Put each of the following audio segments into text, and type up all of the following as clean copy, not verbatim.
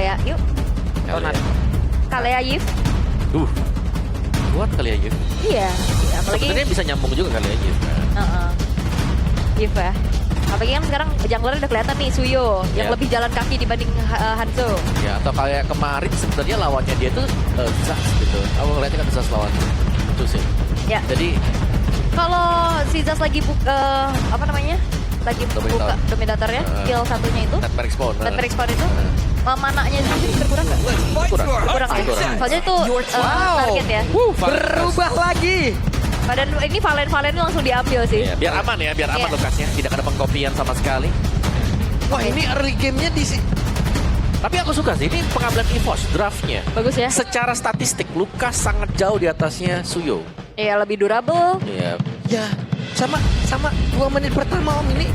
Kalea, yuk. Kalea Yif. Kuat kali aja. Iya, apalagi Sebenarnya bisa nyambung juga kali aja. Yif ya. Apalagi kan sekarang jungler udah kelihatan nih Suyo yang Iya. lebih jalan kaki dibanding Hanzo. Ya atau kayak kemarin sebenarnya lawannya dia tuh Zas gitu. Aku ngeliatnya kan Zas lawan itu sih. Ya. Jadi Kalau si Zas lagi buka apa namanya? Lagi Dominator. buka dominatornya, kill satunya itu, Netmer Respawn. Netmer Respawn itu, mananya sendiri berkurang nggak? Kurang. Kurang ya? Kurang. Soalnya itu target ya. Berubah lagi. Padahal ini Valen ini langsung diambil sih. Ya, biar aman ya, biar aman Iya. lokasinya. Tidak ada pengkopian sama sekali. Wah ini early gamenya di Tapi aku suka sih, ini pengambilan EVOS, draftnya. Bagus ya. Secara statistik, Lukas sangat jauh di atasnya Suyo. Iya, lebih durable. Iya. ya sama 2 menit pertama Om ini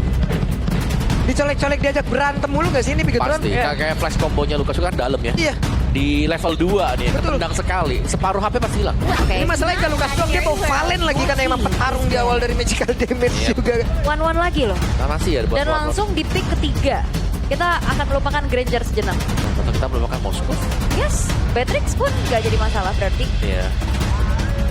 dicolek-colek diajak berantem mulu gak sih ini begituan? Pasti, kayak flash combonya Lukas juga kan dalam ya. Iya. Di level 2 nih, Betul. ketendang sekali. Separuh HP pasti hilang. Oke. Ini masalahnya kalau Lukas doang dia mau Valen lagi kan emang petarung di awal dari magical damage Iya. juga. One lagi loh. Nah, masih ya buat Dan langsung di pick ketiga. Kita akan melupakan Granger sejenak. Atau kita belum makan Moskow. Yes, Beatrix pun gak jadi masalah berarti. Iya.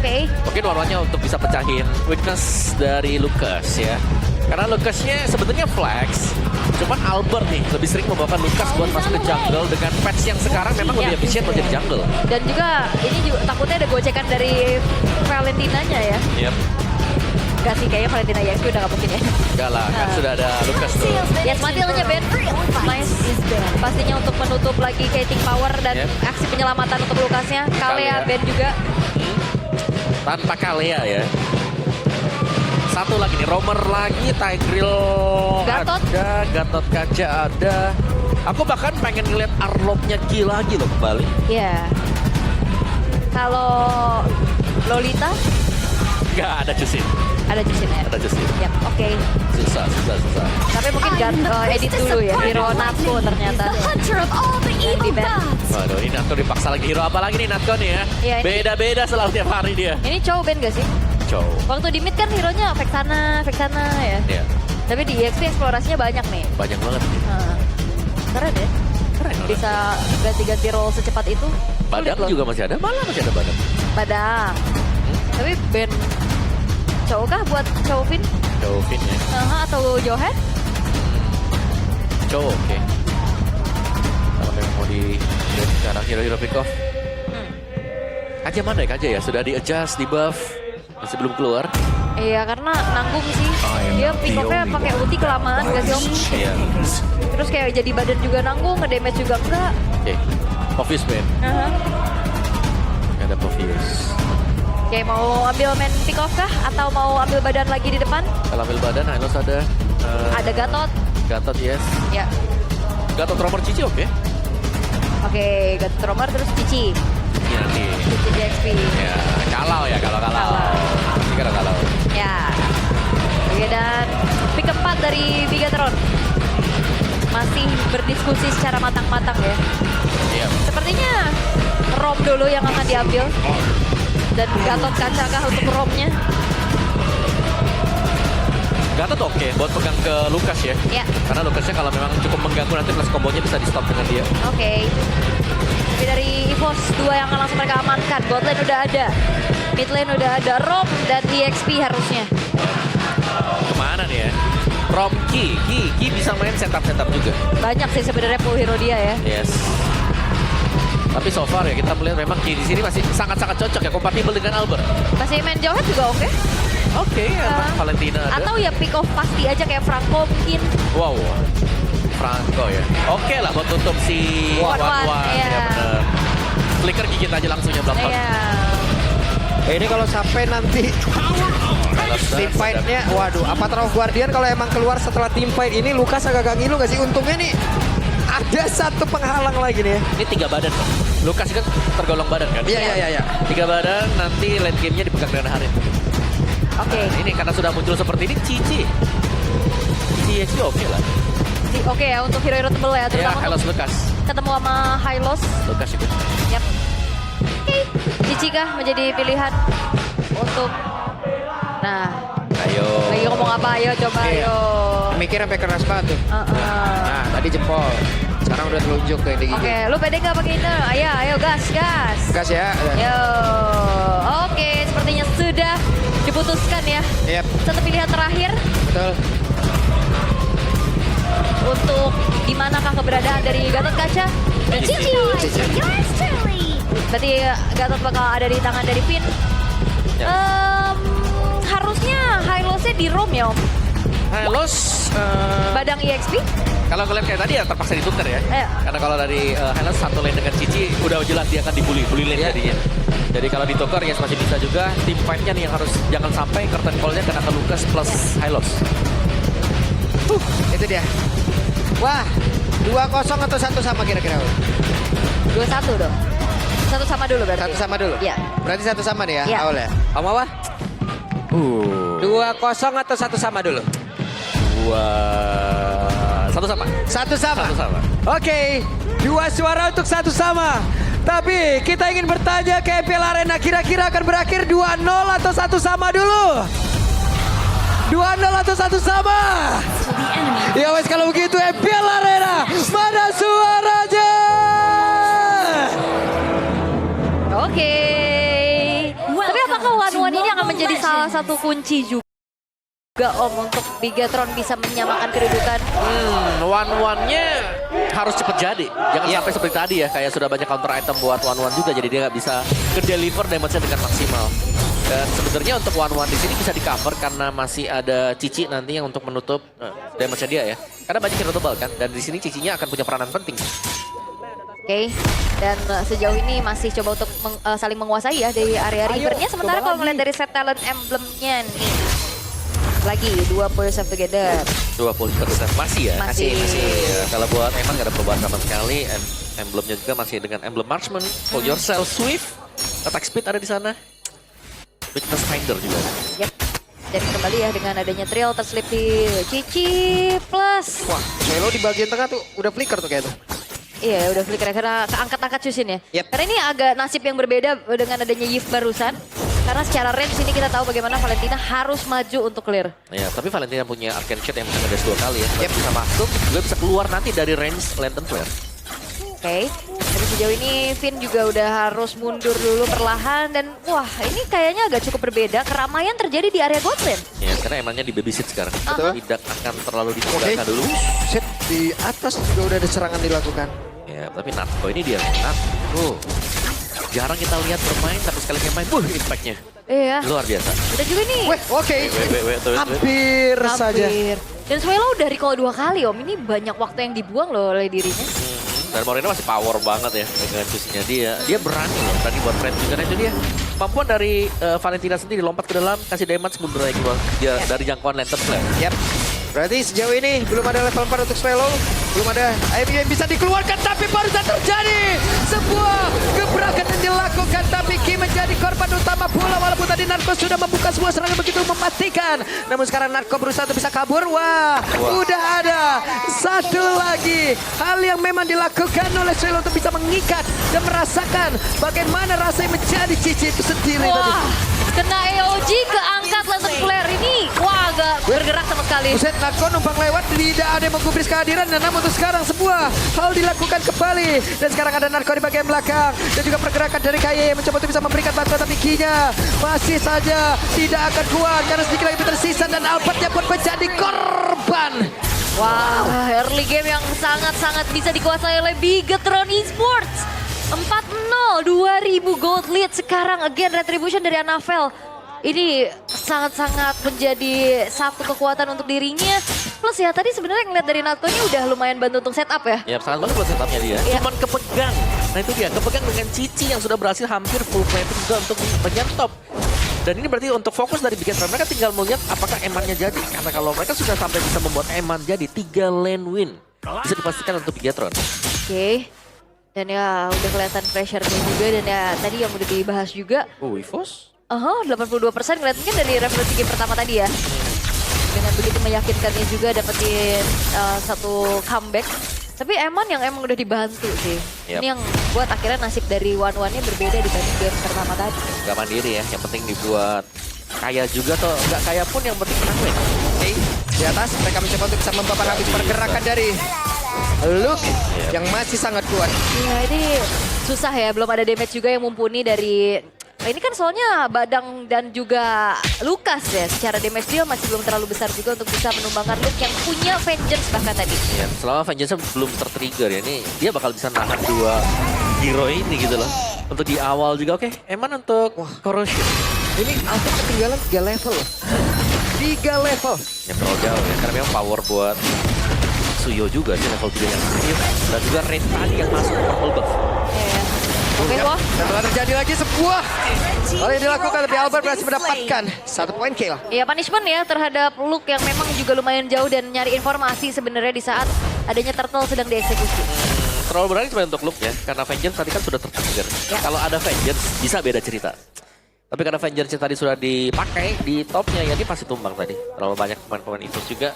Oke. Mungkin warnanya untuk bisa pecahin weakness dari Lukas ya. Karena Lukasnya sebenarnya flex. Cuman Albert nih lebih sering membawakan Lukas buat masuk ke jungle dengan patch yang sekarang memang lebih Iya. efisien menjadi jungle. Dan juga ini juga takutnya ada gocekan dari Valentinanya ya. Yep. Gak sih, kayaknya Valentina EXP udah gak mungkin ya. Enggak lah, kan sudah ada Lukas tuh. Yes, mati lawannya Ben. Nice. Pastinya untuk menutup lagi Kating Power dan Yep. aksi penyelamatan untuk Lukasnya. Kalea, Kalea. Ben juga. Tanpa Kalea ya. Satu lagi nih, Romer lagi, Tigreal Gatot. ada, Gatot Kaca ada. Aku bahkan pengen ngeliat Arlobnya Ki lagi loh kembali. Iya. Kalau Lolita Enggak ada Jusin, ada Justin ya. ada Jusin. Yap, oke. Susah. Tapi mungkin edit dulu ya. Hero Natsu ternyata. Yang di ban. Waduh, ini Natko dipaksa lagi. Hero apa lagi nih Natko nih ya? Iya, ini- Beda-beda selalu tiap hari dia. Ini cowok Ben gak sih? Cow. Waktu di mid kan hero-nya fake sana ya. Ya, Tapi di EXP eksplorasinya banyak nih. banyak banget. Nah, keren ya. Keren. Bisa ganti-ganti role secepat itu. Sulit Badang loh. juga masih ada, malah masih ada Badang. Badang. Tapi Ben cowok kah buat cowok Vin? Jovin ya. Atau Johan? Cow, oke. Kalau memang mau di sekarang hero-hero pick off. Kaja mana ya Kaja ya? Sudah di-adjust, di-buff. Masih belum keluar. Iya, karena nanggung sih. Dia pick off-nya pakai ulti kelamaan gak sih Om? Iya. Terus kayak jadi badan juga nanggung, nge-damage juga enggak. Oke. Obvious man. Ada Provius. Oke, mau ambil main pick off kah? Atau mau ambil badan lagi di depan? Kalau ambil badan, Hylos ada. Ada Gatot. Gatot, yes. Ya. Gatot Romer Cici oke. Oke, Gatot Romer terus Cici. Ini nanti. Cici DXP. Ya, kalau. Kalau. Pasti kalau. Ya. Oke, dan pick keempat dari Bigatron. Masih berdiskusi secara matang-matang ya. Iya. Sepertinya Rom dulu yang akan diambil. Dan Gatot Kaca kah untuk Romnya? Gatot oke buat pegang ke Lukas ya. Ya. Karena Lukasnya kalau memang cukup mengganggu nanti plus kombonya bisa di stop dengan dia. Oke. Tapi dari EVOS 2 yang akan langsung mereka amankan. Bot lane udah ada. Mid lane udah ada. Rom dan EXP harusnya. Kemana nih ya? Rom Ki bisa main setup juga. Banyak sih sebenarnya full hero dia ya. Yes. Tapi so far ya kita melihat memang Ki di sini masih sangat-sangat cocok ya, kompatibel dengan Albert. Masih main Johan juga oke. Oke, ya, Valentina ada. Atau ya pick off pasti aja kayak Franco mungkin. Wow, Franco ya. Oke lah buat tutup si Wan-Wan, Wan-Wan. iya. Ya bener. Flicker gigit aja langsung ya belakang. Iya. Ini kalau sampai nanti team fight-nya, waduh, Avatar of Guardian kalau emang keluar setelah team fight ini Lukas agak ngilu gak sih? Untungnya nih ada satu penghalang lagi nih ya. Ini 3 badan kan. Lukas kan tergolong badan kan? Iya. 3 badan nanti late game-nya dipegang dengan Harin. Oke. Nah, ini karena sudah muncul seperti ini Cici XP oke lah. Oke ya untuk hero-hero tebel ya. Ya, Terutama Hylos untuk Lukas. ketemu sama Hylos. Lukas itu. Yap. Oke. Cici kah menjadi pilihan untuk... Nah, Ayo. lagi ngomong apa? Ayo coba Iya. ayo. Mikir sampai keras banget tuh. Nah, tadi jempol. Sekarang udah telunjuk kayak gini. Oke, lu pede nggak pakai ini? Ayo gas. Gas ya. Yo, oke, sepertinya sudah diputuskan ya. Yap, Satu pilihan terakhir betul. untuk di manakah keberadaan dari Gatot Kaca dan Cici. Berarti Gatot bakal ada di tangan dari Finn. Ya. Harusnya high loss-nya di Rom ya, Om. Hylos, Badang EXP. kalau kalian kayak tadi ya terpaksa ditukar ya. Iya. Karena kalau dari Hylos satu lane dengan Cici udah jelas dia akan bully lane Iya. jadinya. Jadi kalau ditukar ya masih bisa juga. Tim fight-nya nih yang harus jangan sampai curtain call-nya kena ke Lucas plus Hylos. Itu dia. Wah, 2-0 atau 1 sama kira-kira? 2-1 dong. Satu sama dulu berarti. 1 sama dulu? Iya. Berarti 1 sama nih ya, Iya. awalnya. Om apa? 2-0 atau 1 sama dulu? 1 sama. 1 sama? 1 sama. Oke, 2 suara untuk 1 sama. Tapi kita ingin bertanya ke EPL Arena, kira-kira akan berakhir 2-0 atau 1 sama dulu? 2-0 atau 1 sama? Ya wes kalau begitu EPL Arena, mana suaranya? Oke. Tapi apakah one-one ini akan menjadi salah satu kunci juga Om untuk Bigatron bisa menyamakan kedudukan? One-one-nya harus cepet jadi. Jangan sampai seperti tadi ya, kayak sudah banyak counter item buat one-one juga, jadi dia nggak bisa ke-deliver damage-nya dengan maksimal. Dan sebenarnya untuk one-one di sini bisa di-cover karena masih ada Cici nanti yang untuk menutup damage-nya dia ya. Karena banyak hero tebal kan, dan di sini Cicinya akan punya peranan penting. Oke, dan sejauh ini masih coba untuk saling menguasai ya dari area rivernya. Sementara kalau ngeliat dari set talent emblemnya nih, lagi 2 Pulse Together. 20% masih ya. Masih. Ya, kalau buat emang gak ada perubahan sama sekali. Emblemnya juga masih dengan emblem marksman, hold yourself, swift, attack speed ada di sana. Weakness finder juga. Yep. Dan kembali ya dengan adanya trail terselip di Cici plus. Wah, Selo di bagian tengah tuh udah flicker tuh kayaknya. Iya udah flicker karena keangkat-angkat Chusin ya. Yep. Karena ini agak nasib yang berbeda dengan adanya Yif barusan. Karena secara range ini kita tahu bagaimana Valentina harus maju untuk clear. Ya, tapi Valentina punya Arcane Shot yang bisa ngedes 2 kali ya. Yep. Bisa masuk, juga bisa keluar nanti dari range Lantern Flare. Oke, tapi sejauh ini Finn juga udah harus mundur dulu perlahan dan wah ini kayaknya agak cukup berbeda. Keramaian terjadi di area bot lane. Ya, karena emangnya di babysit sekarang. Betul. Tidak akan terlalu Oke, ditinggalkan dulu. set di atas juga udah ada serangan dilakukan. Ya, tapi Natko ini dia. Natko. Jarang kita lihat bermain, tapi sekali main, impact-nya. Iya, Luar biasa. udah juga nih. Weh, oke. Wait. Hampir saja. Hampir. Dan Swelo udah recall 2 kali Om. Ini banyak waktu yang dibuang loh oleh dirinya. Dan Moreno masih power banget ya dengan Chusinya dia. Dia berani loh, berani buat trade juga. Nah itu dia. Kemampuan dari Valentina sendiri lompat ke dalam, kasih damage mundur lagi keluar dari jangkauan Lantern Flare. Yap. Berarti sejauh ini belum ada level 4 untuk Swelo. Belum ada IMU yang bisa dikeluarkan, tapi barusan terjadi sebuah gebrakan yang dilakukan. Tapi Ki menjadi korban utama pula, walaupun tadi Narko sudah membuka sebuah serangan begitu mematikan. Namun sekarang Narko berusaha untuk bisa kabur. Wah, udah ada satu lagi hal yang memang dilakukan oleh Swelo untuk bisa mengikat dan merasakan bagaimana rasanya menjadi Cici itu sendiri tadi. Wah, kena AOG keangkat Lantern Flare ini. Wah, agak bergerak sama sekali. Buset, Narko numpang lewat, tidak ada yang menggubris kehadiran. Dan namun untuk sekarang sebuah hal dilakukan kembali. Dan sekarang ada Narko di bagian belakang. Dan juga pergerakan dari Kaye yang mencoba untuk bisa memberikan bantuan. Tapi Kinya masih saja tidak akan kuat. Karena sedikit lagi tersisa dan Albertnya pun menjadi korban. Wow, early game yang sangat-sangat bisa dikuasai oleh Bigatron Esports. 4-0, 2000 gold lead. Sekarang again retribution dari Anavel. Ini sangat-sangat menjadi satu kekuatan untuk dirinya. Plus ya tadi sebenarnya ngeliat dari Natko ini udah lumayan bantu untuk setup ya. Ya sangat banget buat setupnya dia. Iya. Cuman kepegang. Nah itu dia, kepegang dengan Cici yang sudah berhasil hampir full planting juga untuk bagian top. Dan ini berarti untuk fokus dari Bigatron. Mereka tinggal melihat apakah emannya jadi. Karena kalau mereka sudah sampai bisa membuat eman jadi 3 lane win. Bisa dipastikan untuk Bigatron. Oke. Dan ya udah kelihatan pressure-nya juga. Dan ya tadi yang udah dibahas juga. Oh, Wivos? 82% ngeliatnya dari referensi game pertama tadi ya. Dengan begitu meyakinkannya juga dapetin satu comeback. Tapi Eman yang emang udah dibantu sih. Yep. Ini yang buat akhirnya nasib dari one-one-nya berbeda dibanding game pertama tadi. Gak mandiri ya, yang penting dibuat kaya juga atau nggak kaya pun yang penting menang win. Oke, di atas mereka mencoba untuk bisa membabat habis pergerakan dari Luke yang masih sangat kuat. Iya, ini susah ya, belum ada damage juga yang mumpuni dari... Nah, ini kan soalnya Badang dan juga Lukas ya, secara damage dia masih belum terlalu besar juga untuk bisa menumbangkan Luke yang punya Vengeance bahkan tadi. Ya, selama Vengeance belum tertrigger ya, ini dia bakal bisa nahan dua hero ini gitu loh. Untuk di awal juga oke. Eman untuk Corrosion. Ini Alpha ketinggalan 3 level loh. 3 level. Yang terlalu jauh ya, karena memang power buat Suyo juga sih level 3 yang akhir. Dan juga Raid tadi yang masuk ke purple buff. Iya. Oke, wah. Dan telah terjadi lagi sebuah hal yang dilakukan, tapi Albert berhasil mendapatkan 1 poin kill. Iya, punishment ya terhadap Luke yang memang juga lumayan jauh dan nyari informasi sebenarnya di saat adanya turtle sedang dieksekusi. Terlalu berani sebenarnya untuk Luke ya, karena Vengeance tadi kan sudah tertrigger. Ya. Kalau ada Vengeance bisa beda cerita. Tapi karena Vengeance tadi sudah dipakai di topnya ya, dia pasti tumbang tadi. Terlalu banyak pemain-pemain Evos juga.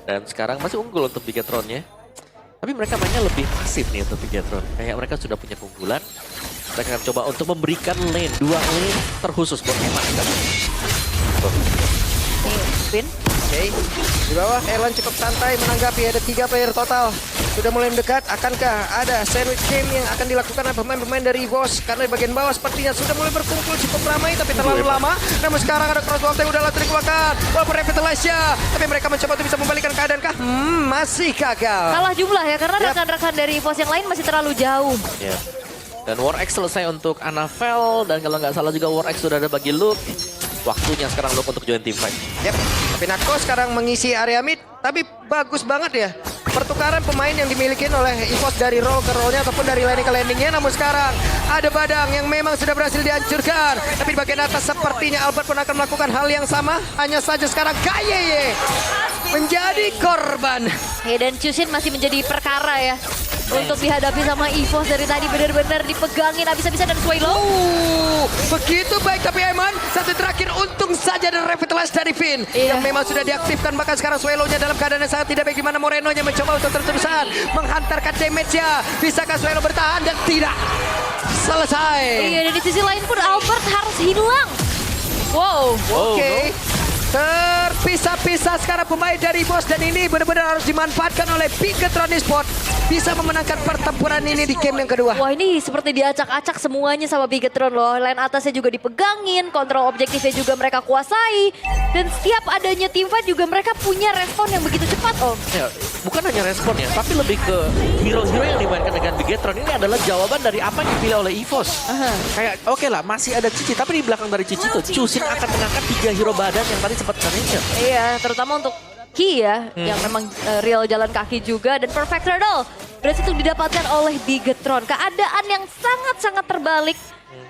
Dan sekarang masih unggul untuk Bigetron-nya. Tapi mereka mainnya lebih pasif nih untuk Bigetron. Kayak mereka sudah punya keunggulan. Mereka akan coba untuk memberikan lane, 2 lane terkhusus buat Eman. Nih, Vin. Oke, di bawah Erlan cukup santai menanggapi, ada 3 player total. Sudah mulai mendekat, akankah ada sandwich game yang akan dilakukan oleh pemain-pemain dari EVOS? Karena di bagian bawah sepertinya sudah mulai berkumpul cukup ramai, tapi terlalu lama. Namun sekarang ada crosswalk yang udah langsung dikeluarkan. Walaupun Revitalize ya, tapi mereka mencoba untuk bisa membalikan keadaan kah? Masih gagal. Kalah jumlah ya, karena Yap. rekan-rekan dari EVOS yang lain masih terlalu jauh. Ya. Dan War X selesai untuk Anavel. Dan kalau nggak salah juga War X sudah ada bagi Luke. Waktunya sekarang Luke untuk join team fight. Yap, tapi Nako sekarang mengisi area mid, tapi bagus banget ya. Pertukaran pemain yang dimiliki oleh EVOS dari roll ke rollnya ataupun dari landing ke landingnya. Namun sekarang ada Badang yang memang sudah berhasil dihancurkan. Tapi di bagian atas sepertinya Albert pun akan melakukan hal yang sama. Hanya saja sekarang Kayeye menjadi korban. Ya, dan Chushin masih menjadi perkara ya. Untuk dihadapi sama EVOS dari tadi benar-benar dipegangin habis-habisan dan Swaylo. Begitu baik, tapi Eman satu terakhir untung saja dan Revitalize dari Finn yang memang sudah diaktifkan. Bahkan sekarang Swaylo-nya dalam keadaan yang sangat tidak baik, di mana Moreno-nya mencoba untuk terus-terusan menghantarkan damage-nya. Bisakah Swaylo bertahan? Dan tidak selesai. Iya, dan di sisi lain pun Albert harus hilang. Wow. Oke. Terpisah-pisah sekarang pemain dari EVOS, dan ini benar-benar harus dimanfaatkan oleh Bigetron Esports. Bisa memenangkan pertempuran ini di game yang kedua. Wah, ini seperti diacak-acak semuanya sama Bigetron loh. Line atasnya juga dipegangin, kontrol objektifnya juga mereka kuasai. Dan setiap adanya team fight juga mereka punya respon yang begitu cepat, Om. Ya, bukan hanya respon ya, tapi lebih ke hero-hero yang dimainkan dengan Bigetron. Ini adalah jawaban dari apa yang dipilih oleh EVOS. Kayak oke lah, masih ada Cici, tapi di belakang dari Cici tuh Chusin akan mengangkat 3 hero badan yang tadi sempat mention. Iya, terutama untuk Ki ya, yang memang real jalan kaki juga. Dan Perfect Turtle berhasil itu didapatkan oleh Bigetron. Keadaan yang sangat-sangat terbalik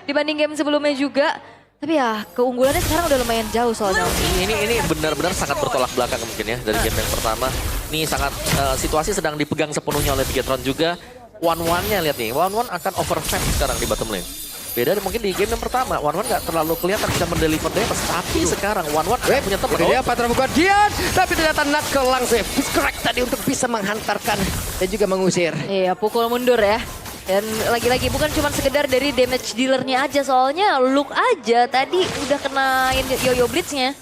dibanding game sebelumnya juga. Tapi ya, keunggulannya sekarang udah lumayan jauh soalnya. Ini benar-benar sangat bertolak belakang mungkin ya dari game yang pertama. Ini sangat situasi sedang dipegang sepenuhnya oleh Bigetron juga. One-one-nya lihat nih, One-one akan overfed sekarang di bottom lane. Beda mungkin di game yang pertama, One-one nggak terlalu kelihatan bisa mendeliver damage. Tapi sekarang One-one akan punya teman. Ini dia Patra Guardian, tapi ternyata Nako langsung correct tadi untuk bisa menghantarkan dan juga mengusir. Iya, pukul mundur ya. Dan lagi-lagi bukan cuma sekedar dari damage dealernya aja, soalnya Luke aja tadi udah kenain Yo-Yo Blitznya.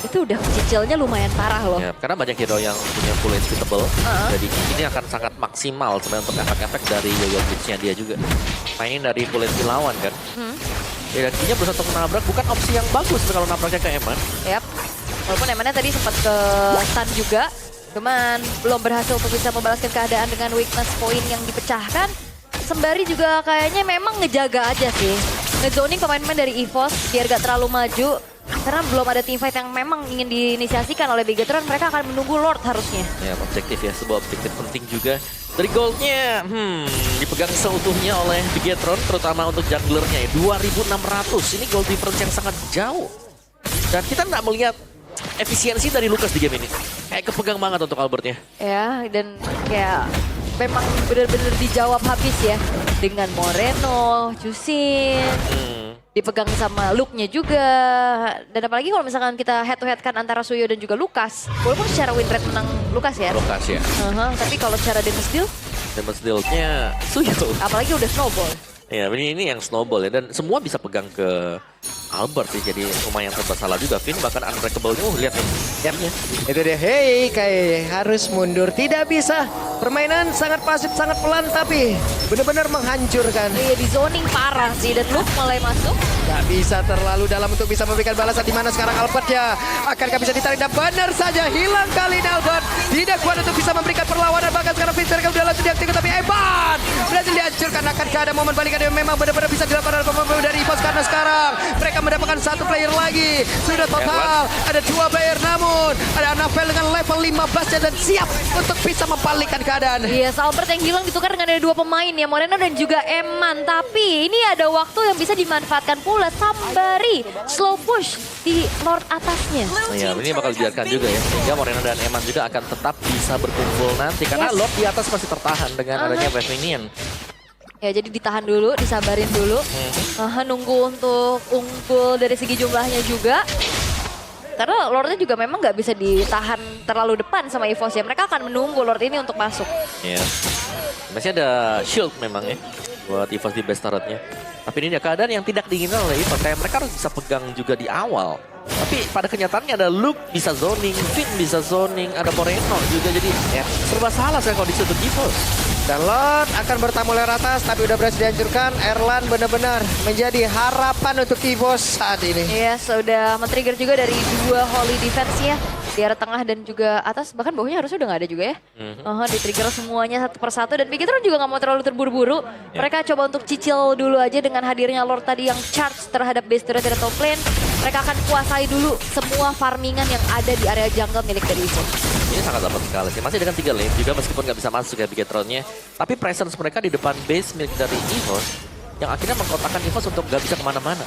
Itu udah cicilnya lumayan parah loh. Ya, karena banyak hero yang punya full HP tebal. Jadi ini akan sangat maksimal sebenarnya untuk efek-efek dari Yo-Yo Blitznya dia juga. Mainin dari full HP lawan kan. Ya, dan kayaknya berusaha untuk menabrak bukan opsi yang bagus kalau nabraknya ke Eman. Yap. Walaupun Emannya tadi sempat ke stun juga. Cuman belum berhasil untuk bisa membalaskan keadaan dengan weakness point yang dipecahkan. Sembari juga kayaknya memang ngejaga aja sih. Ngezoning pemain-pemain dari EVOS biar gak terlalu maju. Karena belum ada team fight yang memang ingin diinisiasikan oleh Bigetron. Mereka akan menunggu Lord harusnya. Ya, objektif ya, sebuah objektif penting juga. Dari goldnya, dipegang seutuhnya oleh Bigetron, terutama untuk junglernya ya, 2.600. Ini gold difference yang sangat jauh. Dan kita nggak melihat efisiensi dari Lukas di game ini. Kayak kepegang banget untuk Albertnya. Ya, dan kayak memang benar-benar dijawab habis ya. Dengan Moreno, Chusin, dipegang sama Luke-nya juga. Dan apalagi kalau misalkan kita head to head kan antara Suyo dan juga Lukas. Walaupun secara win rate menang Lukas ya. Lukas ya. Tapi kalau secara damage deal, Damage deal-nya Suyo. apalagi udah snowball. Ya, ini yang snowball ya. Dan semua bisa pegang ke Albert sih jadi lumayan bersalah juga. Finn bahkan unbreakable-nya, lihat nih. Yap, itu dia. Hey, kayak harus mundur. Tidak bisa. Permainan sangat pasif, sangat pelan, tapi benar-benar menghancurkan. Iya, di zoning parah sih. Dan Luke mulai masuk. Gak bisa terlalu dalam untuk bisa memberikan balasan. Di mana sekarang Albert ya? Akankah bisa ditarik? Dan benar saja hilang kali ini Albert. Tidak kuat untuk bisa memberikan perlawanan. Bahkan sekarang Finn Circle udah langsung diaktifkan. Tapi Evan berhasil dihancurkan. Akankah ada momen balikan yang memang benar-benar bisa dilakukan oleh pemain dari EVOS? Karena sekarang mereka mendapatkan satu player lagi. Sudah total ada 2 player, namun ada Anavel dengan level 15 dan siap untuk bisa membalikkan keadaan. Yes, Albert yang hilang ditukar dengan ada 2 pemain ya, Moreno dan juga Eman. Tapi ini ada waktu yang bisa dimanfaatkan pula. Sambari slow push di Lord atasnya. Iya, ini bakal dibiarkan juga ya. Sehingga Moreno dan Eman juga akan tetap bisa berkumpul nanti. Karena Lord di atas masih tertahan dengan adanya Wave Minion. Ya, jadi ditahan dulu, disabarin dulu. Nunggu untuk unggul dari segi jumlahnya juga. Karena Lordnya juga memang nggak bisa ditahan terlalu depan sama EVOS ya. Mereka akan menunggu Lord ini untuk masuk. Iya. Masih ada shield memang ya buat EVOS di base turretnya. Tapi ini ada keadaan yang tidak diinginkan oleh EVOS. Kayak mereka harus bisa pegang juga di awal. Tapi pada kenyataannya ada Luke bisa zoning, Finn bisa zoning, ada Moreno juga. Jadi ya serba salah saya kalau disitu EVOS. Dan Lord akan bertamu lewat atas, tapi udah berhasil dihancurkan. Erlan benar-benar menjadi harapan untuk EVOS saat ini. Iya, sudah men-trigger juga dari 2 Holy Defense ya. Di arah tengah dan juga atas, bahkan bawahnya harusnya udah nggak ada juga ya. Di-trigger semuanya satu persatu dan Bigetron juga nggak mau terlalu terburu-buru. Mereka coba untuk cicil dulu aja dengan hadirnya Lord tadi yang charge terhadap base turret dari top lane. Mereka akan kuasai dulu semua farmingan yang ada di area jungle milik dari EVOS. Ini sangat dapat sekali sih. Masih dengan 3 lane juga meskipun nggak bisa masuk ya Bigetronnya. Tapi presence mereka di depan base milik dari EVOS yang akhirnya mengkotakkan EVOS untuk nggak bisa kemana-mana.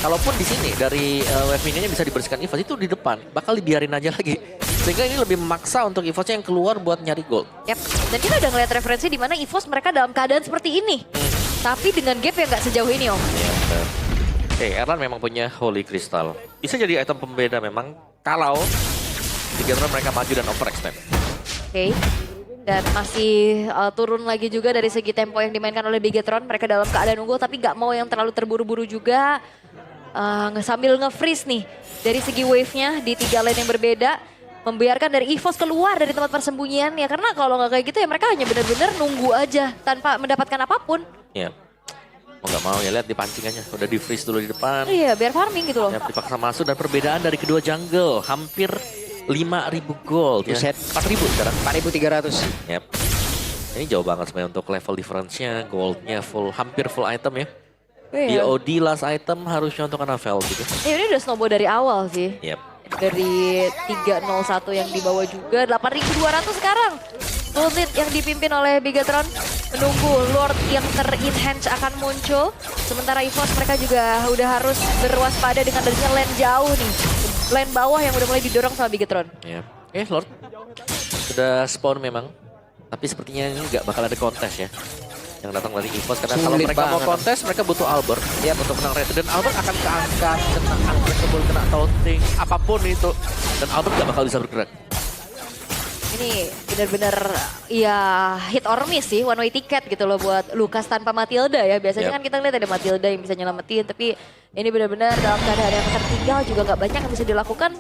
Kalaupun di sini dari wave minionnya bisa dibersihkan EVOS itu di depan, bakal dibiarin aja lagi. Sehingga ini lebih memaksa untuk EVOSnya yang keluar buat nyari gold. Yap, dan kita udah ngeliat referensi di mana EVOS mereka dalam keadaan seperti ini. Tapi dengan gap yang nggak sejauh ini Om. Iya, betul. Oke, Erlan memang punya Holy Crystal. Bisa jadi item pembeda memang kalau Bigetron mereka maju dan overextend. Oke. Dan masih turun lagi juga dari segi tempo yang dimainkan oleh Bigetron. Mereka dalam keadaan unggul tapi nggak mau yang terlalu terburu-buru juga. Sambil nge-freeze nih dari segi wave-nya di 3 lane yang berbeda. Membiarkan dari EVOS keluar dari tempat persembunyian ya. Karena kalau nggak kayak gitu ya mereka hanya benar-benar nunggu aja tanpa mendapatkan apapun. Iya. Mau nggak mau ya lihat di pancingannya. Udah di-freeze dulu di depan. Iya, biar farming gitu loh. Ya, dipaksa masuk dan perbedaan dari kedua jungle. Hampir 5.000 gold ya. 4.000 sekarang. 4.300. Yep. Ini jauh banget sebenarnya untuk level difference-nya. Goldnya full, hampir full item ya. Iya. BOD last item harusnya untuk Anavel gitu. Ya ini udah snowball dari awal sih. Yep. Dari 301 yang dibawa juga 8.200 sekarang. Full lead yang dipimpin oleh Bigetron menunggu Lord yang ter-enhance akan muncul. Sementara EVOS mereka juga udah harus berwaspada dengan adanya lane jauh nih. Lane bawah yang udah mulai didorong sama Bigetron. Yep. Lord sudah spawn memang. Tapi sepertinya ini nggak bakal ada kontes ya. Yang datang dari EVOS karena kalau mereka mau kontes mereka butuh Albert ya untuk menang rate dan Albert akan keangkat, kena unbreakable, kena taunting, apapun itu dan Albert gak bakal bisa bergerak. Ini benar-benar ya hit or miss sih, one way ticket gitu loh buat Lucas tanpa Matilda ya. Biasanya kan kita lihat ada Matilda yang bisa nyelamatin, tapi ini benar-benar dalam keadaan yang tertinggal juga nggak banyak yang bisa dilakukan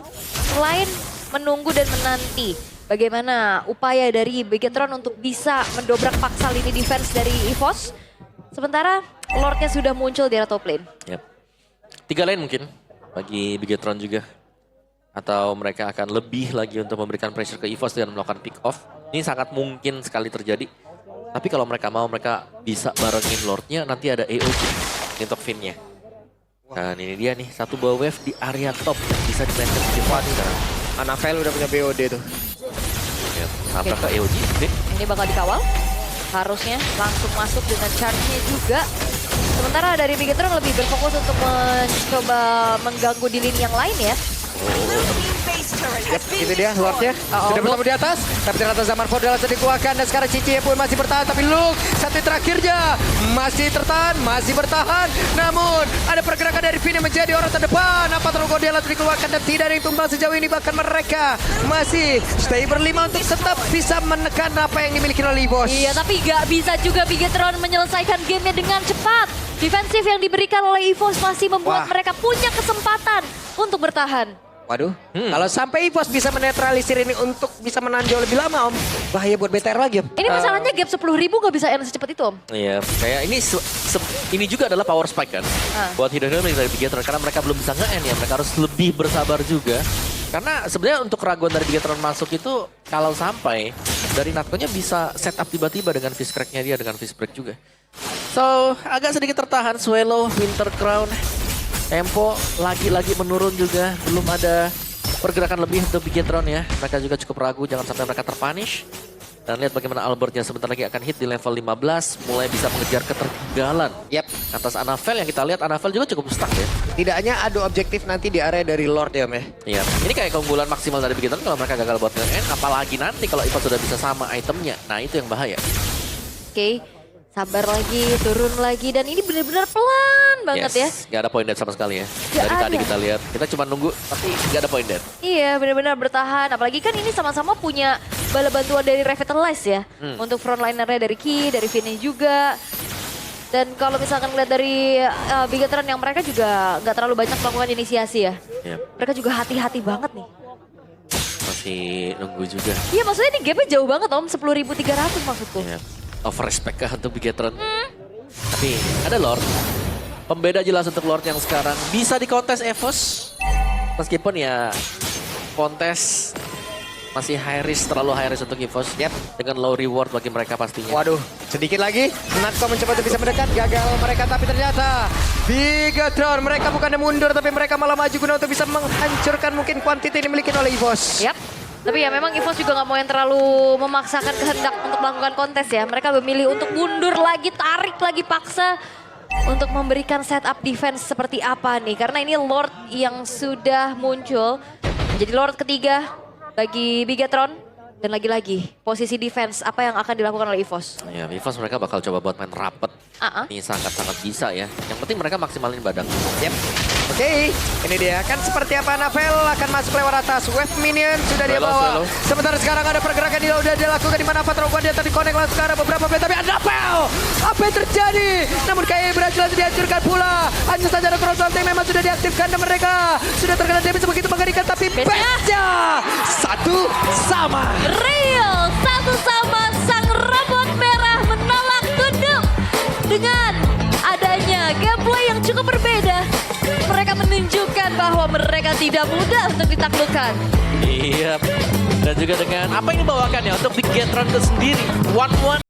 selain menunggu dan menanti. Bagaimana upaya dari Bigetron untuk bisa mendobrak paksa lini defense dari EVOS. Sementara Lordnya sudah muncul di area top lane. Yep. 3 lane mungkin bagi Bigetron juga. Atau mereka akan lebih lagi untuk memberikan pressure ke EVOS dengan melakukan pick off. Ini sangat mungkin sekali terjadi. Tapi kalau mereka mau mereka bisa barengin Lordnya nanti ada AOG untuk Finn-nya. Dan ini dia nih satu buah wave di area top yang bisa dimainkan di depan sekarang. Anavel udah punya BOD tuh. Sampai ke EOG. Ini bakal dikawal. Harusnya langsung masuk dengan charge-nya juga. Sementara dari Bigetron lebih berfokus untuk mencoba mengganggu di lini yang lain ya. Yep, itu dia Lordnya. Sudah bertemu di atas. Tapi ternyata Zaman Ford langsung dikeluarkan. Dan sekarang Cici pun masih bertahan. Tapi Luke satu terakhirnya masih tertahan, masih bertahan. Namun ada pergerakan dari Finn yang menjadi orang terdepan. Apa terlalu dia langsung dikeluarkan dan tidak ada yang tumbang sejauh ini. Bahkan mereka masih stay berlima untuk tetap bisa menekan apa yang dimiliki oleh EVOS. Iya, tapi gak bisa juga Bigetron menyelesaikan gamenya dengan cepat. defensif yang diberikan oleh EVOS masih membuat Wah. mereka punya kesempatan untuk bertahan. Waduh, kalau sampai EVOS bisa menetralisir ini untuk bisa menahan jauh lebih lama Om. Bahaya buat BTR lagi Om. Ini masalahnya gap 10.000 gak bisa end secepat itu Om. Iya, kayak ini juga adalah power spike kan. Buat Hidden Realm dari Bigetron karena mereka belum bisa nge-end ya. Mereka harus lebih bersabar juga. Karena sebenarnya untuk keraguan dari Bigetron masuk itu kalau sampai dari Natko-nya bisa setup tiba-tiba dengan fist crack-nya dia dengan fist break juga. So, agak sedikit tertahan Swallow, Winter Crown. Tempo lagi-lagi menurun juga. Belum ada pergerakan lebih untuk Bigetron ya. Mereka juga cukup ragu jangan sampai mereka terpunish. Dan lihat bagaimana Albertnya sebentar lagi akan hit di level 15. Mulai bisa mengejar ketertinggalan. Yap. Atas Anavel yang kita lihat Anavel juga cukup stuck ya. Tidak hanya adu objektif nanti di area dari Lord ya Om ya. Iya. Ini kayak keunggulan maksimal dari Bigetron kalau mereka gagal buat nge-end. Apalagi nanti kalau Ipa sudah bisa sama itemnya. Nah itu yang bahaya. Oke, sabar lagi, turun lagi. Dan ini benar-benar pelan banget ya. Gak ada point dead sama sekali ya. Gak Dari tadi ada. kita lihat. Kita cuma nunggu tapi gak ada point dead. Iya, benar-benar bertahan. Apalagi kan ini sama-sama punya bala bantuan dari Revitalize ya. Untuk frontlinernya dari Ki, dari Vinny juga. Dan kalau misalkan lihat dari Bigetron yang mereka juga nggak terlalu banyak melakukan inisiasi ya. Iya. Mereka juga hati-hati banget nih. Masih nunggu juga. Iya maksudnya ini gapnya jauh banget Om, 10.300 maksudku. Iya. Over respect kah untuk Bigetron. Tapi ada Lord. Pembeda jelas untuk Lord yang sekarang bisa di kontes EVOS. Meskipun ya kontes masih high risk, terlalu high risk untuk EVOS. Yap. Dengan low reward bagi mereka pastinya. Waduh, sedikit lagi. Natko mencoba untuk bisa mendekat, gagal mereka tapi ternyata Bigetron mereka bukannya mundur tapi mereka malah maju guna untuk bisa menghancurkan mungkin quantity yang dimiliki oleh EVOS. Yap. Tapi ya memang EVOS juga nggak mau yang terlalu memaksakan kehendak untuk melakukan kontes ya. Mereka memilih untuk mundur lagi, tarik lagi, paksa untuk memberikan setup defense seperti apa nih. Karena ini Lord yang sudah muncul menjadi Lord ketiga bagi Bigetron. Dan lagi-lagi posisi defense apa yang akan dilakukan oleh EVOS. Ya, EVOS mereka bakal coba buat main rapet. Ini sangat-sangat bisa ya. Yang penting mereka maksimalin badang. Yep. Oke, ini dia kan seperti apa Anavel akan masuk lewat atas. Wave minion sudah dia bawa. Sementara sekarang ada pergerakan yang sudah dilakukan di mana Patrogon dia tadi connect langsung ke arah beberapa play. Tapi Anavel, apa yang terjadi? Namun kayak berhasil dihancurkan pula. Hanya saja ada cross yang memang sudah diaktifkan dan mereka sudah terkena damage begitu mengerikan. Tapi patch-nya satu sama. Real satu sama sang robot merah menolak tunduk. Dengan adanya gameplay yang cukup berbeda, mereka menunjukkan bahwa mereka tidak mudah untuk ditaklukkan. Iya. Dan juga dengan apa yang dibawakan ya untuk Bigetron itu sendiri. 1-1